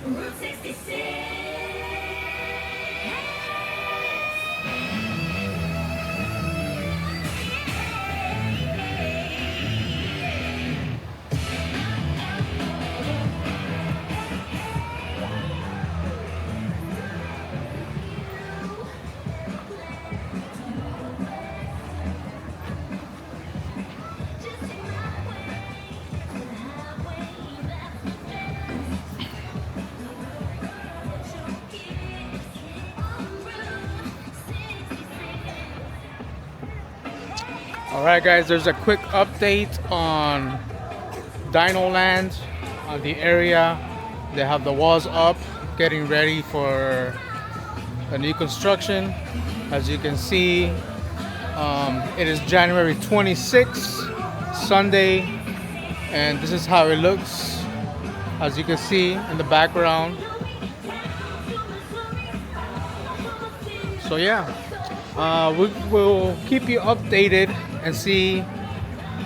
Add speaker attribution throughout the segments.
Speaker 1: Route 66.
Speaker 2: Alright guys, there's a quick update on Dinoland, the area. They have the walls up, getting ready for a new construction. As you can see, it is January 26th, Sunday, and this is how it looks, as you can see in the background. So yeah, we will keep you updated and see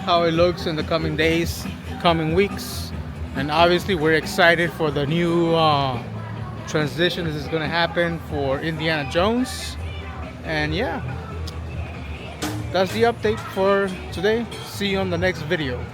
Speaker 2: how it looks in the coming days, coming weeks. And obviously we're excited for the new transition this is going to happen for Indiana Jones. And yeah, that's the update for today. See you on the next video.